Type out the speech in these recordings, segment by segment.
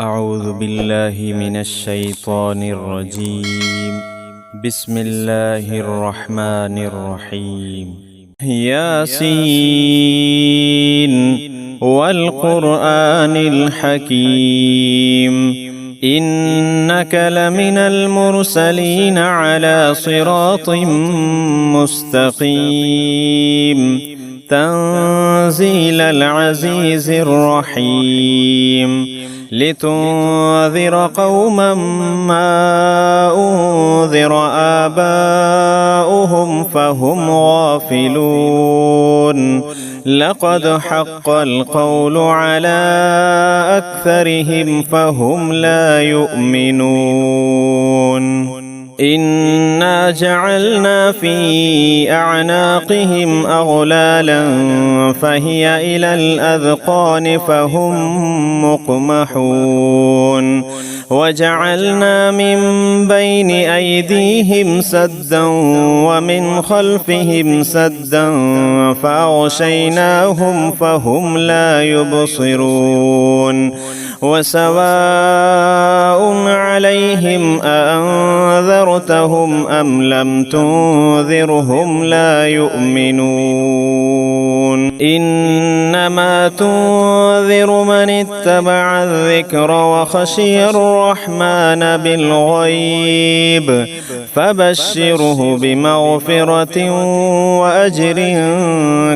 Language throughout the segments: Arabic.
أعوذ بالله من الشيطان الرجيم. بسم الله الرحمن الرحيم. ياسين والقرآن الحكيم إنك لمن المرسلين على صراط مستقيم تنزيل العزيز الرحيم لتنذر قوما ما أنذر آباؤهم فهم غافلون لقد حق القول على أكثرهم فهم لا يؤمنون إنا جعلنا في أعناقهم أغلالا فهي إلى الأذقان فهم مقمحون وجعلنا من بين أيديهم سدا ومن خلفهم سدا فأغشيناهم فهم لا يبصرون وسواء عليهم أأنذرتهم أم لم تنذرهم لا يؤمنون إنما تنذر من اتبع الذكر وخشي الرحمن بالغيب فبشره بمغفرة وأجر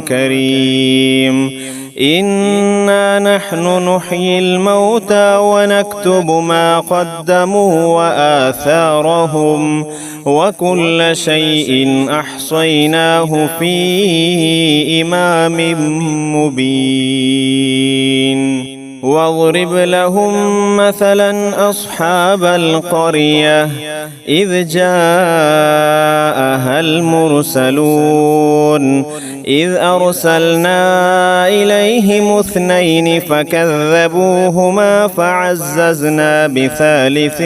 كريم إنا نحن نحيي الموتى ونكتب ما قدموا وآثارهم وكل شيء أحصيناه في إمام مبين واضرب لهم مثلا أصحاب القرية إذ جاءها المرسلون إذ أرسلنا إليهم اثنين فكذبوهما فعززنا بثالث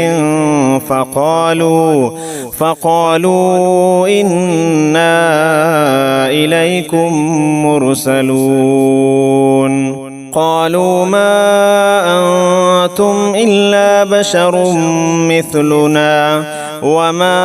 فقالوا إنا إليكم مرسلون قالوا ما أنتم إلا بشر مثلنا وما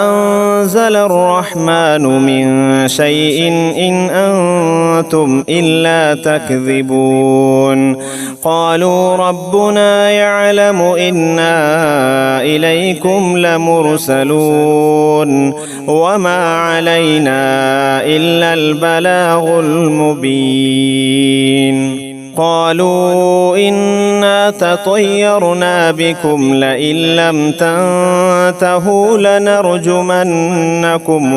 أنزل الرحمن من شيء إن أنتم إلا تكذبون قالوا ربنا يعلم إنا إليكم لمرسلون وما علينا إلا البلاغ المبين قالوا إنا تطيرنا بكم لئن لم تنتهوا لنرجمنكم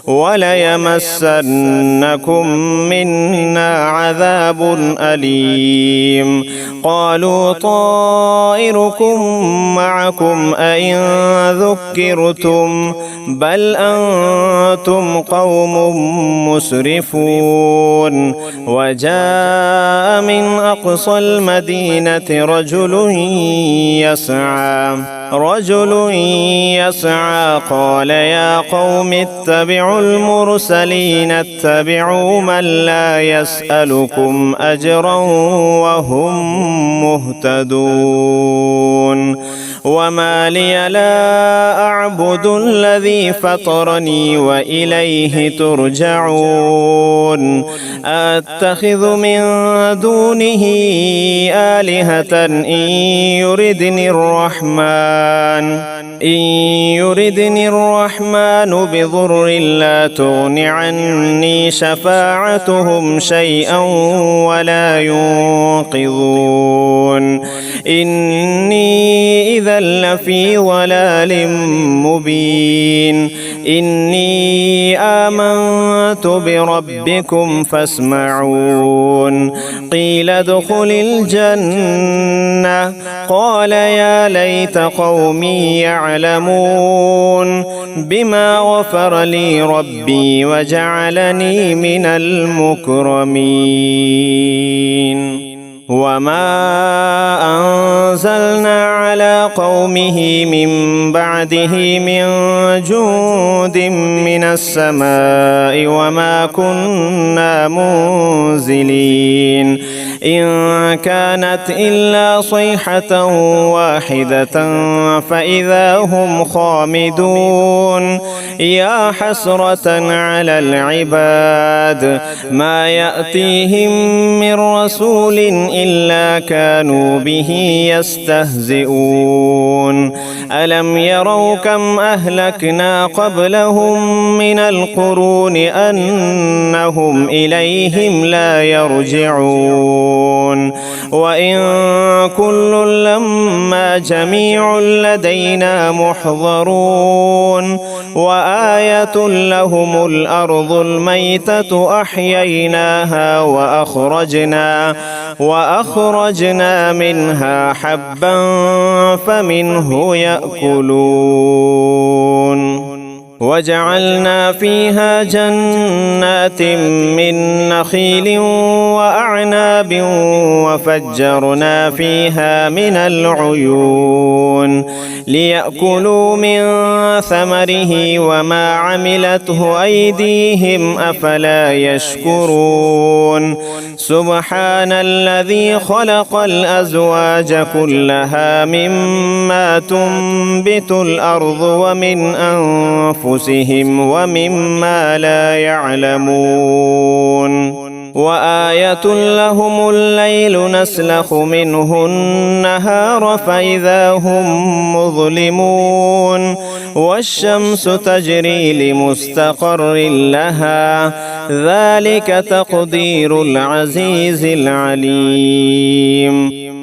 وليمسنكم منا عذاب أليم قالوا طائركم معكم أئن ذكرتم بل أنتم قوم مسرفون وجاء من أقصى المدينة رجل يسعى قال يا قوم اتبعوا المرسلين اتبعوا من لا يسألكم أجرا وهم مهتدون وما لي لا أعبد الذي فطرني وإليه ترجعون أتخذ من دونه آلهة إن يردني الرحمن بضر لا تغن عني شفاعتهم شيئا ولا ينقذون إني إذا لفي ضلال مبين إني آمنت بربكم فاسمعون قيل ادخل الجنة قال يا ليت قومي يعلمون بما غفر لي ربي وجعلني من المكرمين وما أنزلنا على قومه من بعده من جند من السماء وما كنا منزلين إن كانت إلا صيحة واحدة فإذا هم خامدون يا حسرة على العباد ما يأتيهم من رسول إلا كانوا به يستهزئون ألم يروا كم أهلكنا قبلهم من القرون أنهم إليهم لا يرجعون وإن كل لما جميع لدينا محضرون وآية لهم الأرض الميتة أحييناها وأخرجنا منها حبا فمنه يأكلون وجعلنا فيها جنات من نخيل وأعناب وفجرنا فيها من العيون ليأكلوا من ثمره وما عملته أيديهم أفلا يشكرون سبحان الذي خلق الأزواج كلها مما تنبت الأرض ومن أنفسهم ومما لا يعلمون وآية لهم الليل نسلخ منه النهار فإذا هم مظلمون والشمس تجري لمستقر لها ذلك تقدير العزيز العليم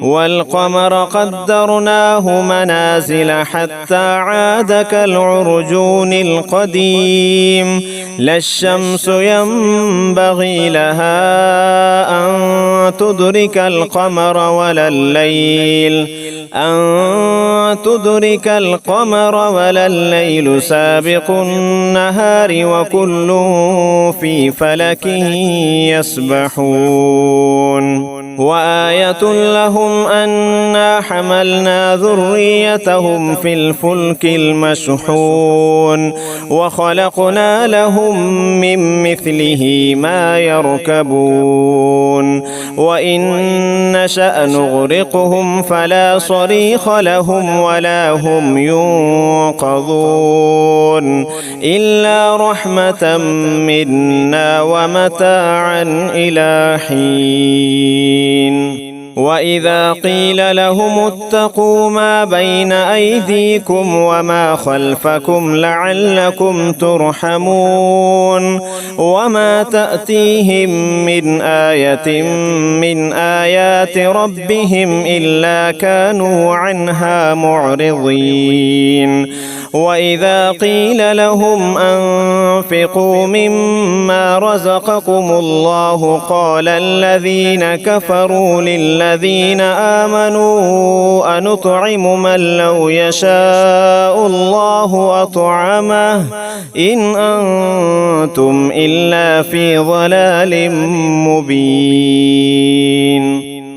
والقمر قدرناه منازل حتى عاد كالعرجون القديم لا الشمس ينبغي لها أن تدرك القمر ولا الليل سابق النهار وكل في فلك يسبحون وآية لهم أنا حملنا ذريتهم في الفلك المشحون وخلقنا لهم من مثله ما يركبون وإن نشأ نغرقهم فلا صريخ لهم ولا هم ينقذون إلا رحمة منا ومتاعا إلى حين وإذا قيل لهم اتقوا ما بين أيديكم وما خلفكم لعلكم ترحمون وما تأتيهم من آية من آيات ربهم إلا كانوا عنها معرضين وإذا قيل لهم أنفقوا مما رزقكم الله قال الذين كفروا للذين آمنوا أنطعم من لو يشاء الله أطعمه إن أنتم إلا في ضلال مبين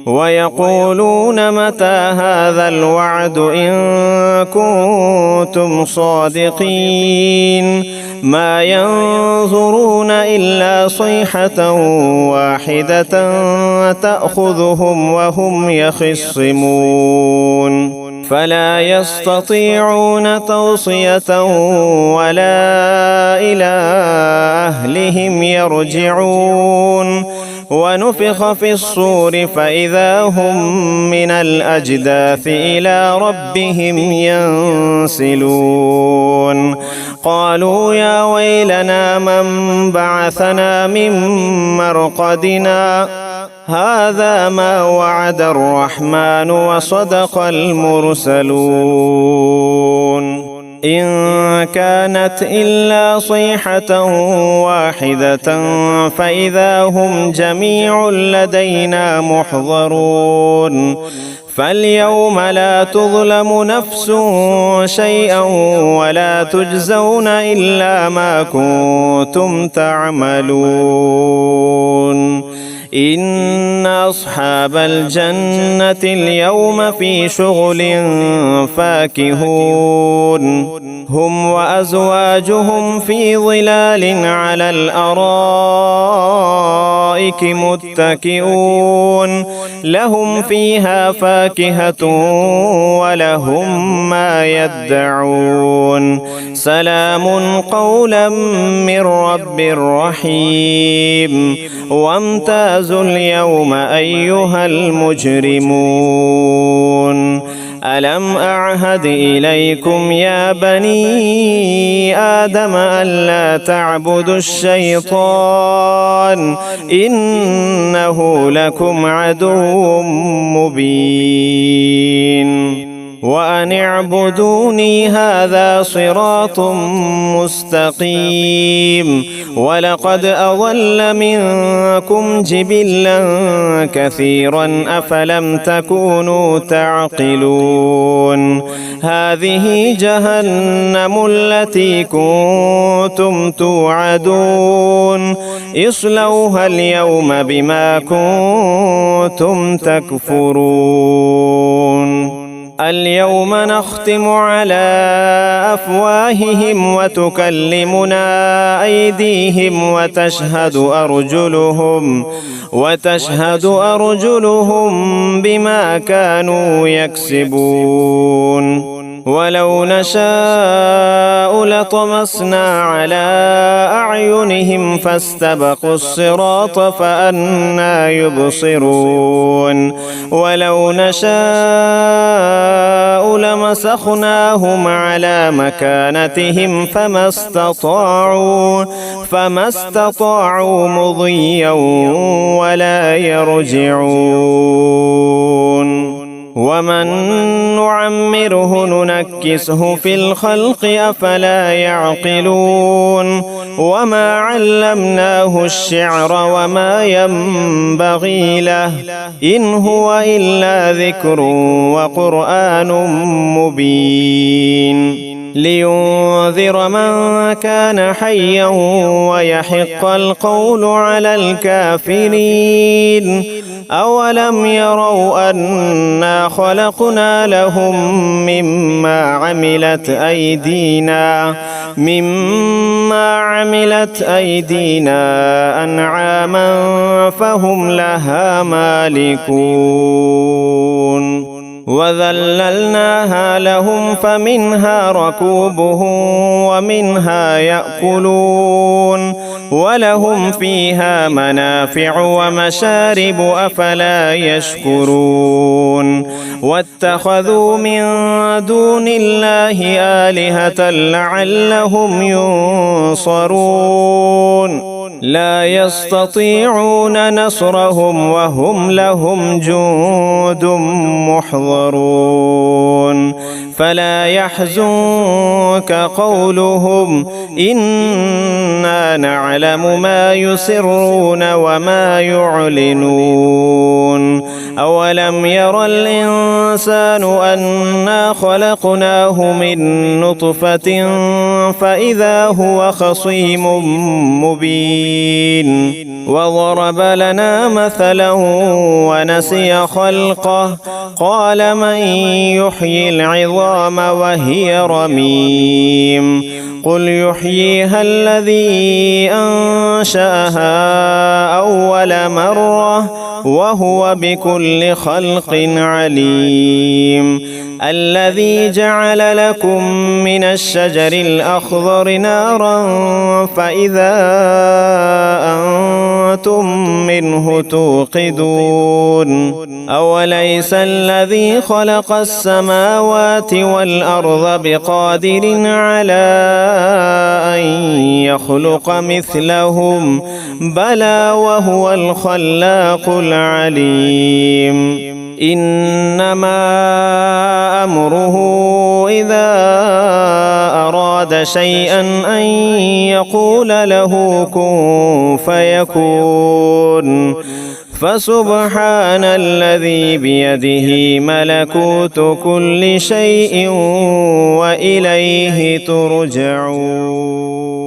ويقولون متى هذا الوعد إن كنتم صادقين ما ينظرون إلا صيحة واحدة تأخذهم وهم يخصمون فلا يستطيعون توصية ولا إلى أهلهم يرجعون ونفخ في الصور فإذا هم من الأجداث إلى ربهم ينسلون قالوا يا ويلنا من بعثنا من مرقدنا هذا ما وعد الرحمن وصدق المرسلون إن كانت إلا صيحة واحدة فإذا هم جميع لدينا محضرون فاليوم لا تظلم نفس شيئا ولا تجزون إلا ما كنتم تعملون إن أصحاب الجنة اليوم في شغل فاكهون هم وأزواجهم في ظلال على الأرائك الأرائك متكئون لهم فيها فاكهة ولهم ما يدعون سلام قولا من رب رحيم وامتازوا اليوم أيها المجرمون ألم أعهد إليكم يا بني آدم ألا تعبدوا الشيطان إنه لكم عدو مبين وأن اعبدوني هذا صراط مستقيم ولقد أضل منكم جبلا كثيرا أفلم تكونوا تعقلون هذه جهنم التي كنتم توعدون اصلوها اليوم بما كنتم تكفرون اليوم نختم على أفواههم وتكلمنا أيديهم وتشهد أرجلهم بما كانوا يكسبون ولو نشاء لطمسنا على أعينهم فاستبقوا الصراط فأنى يبصرون ولو نشاء لمسخناهم على مكانتهم فما استطاعوا مضيا ولا يرجعون ومن نعمره ننكسه في الخلق أفلا يعقلون وما علمناه الشعر وما ينبغي له إن هو إلا ذكر وقرآن مبين لينذر من كان حيا ويحق القول على الكافرين أولم يروا أنا خلقنا لهم مما عملت أيدينا أنعاما فهم لها مالكون وذللناها لهم فمنها ركوبهم ومنها يأكلون ولهم فيها منافع ومشارب أفلا يشكرون واتخذوا من دون الله آلهة لعلهم ينصرون لا يستطيعون نصرهم وهم لهم جند محضرون فلا يحزنك قولهم إنا نعلم ما يسرون وما يعلنون أولم ير الإنسان أنا خلقناه من نطفة فإذا هو خصيم مبين وضرب لنا مثلا ونسي خلقه قال من يحيي العظام وهي رميم قل يحييها الذي أنشأها أول مرة وهو بكل خلق عليم الذي جعل لكم من الشجر الأخضر نارا فإذا أنتم منه توقدون أوليس الذي خلق السماوات والأرض بقادر على أن يخلق مثلهم بلى وهو الخلاق العليم إنما أمره إذا أراد شيئا أن يقول له كن فيكون فسبحان الذي بيده ملكوت كل شيء وإليه ترجعون.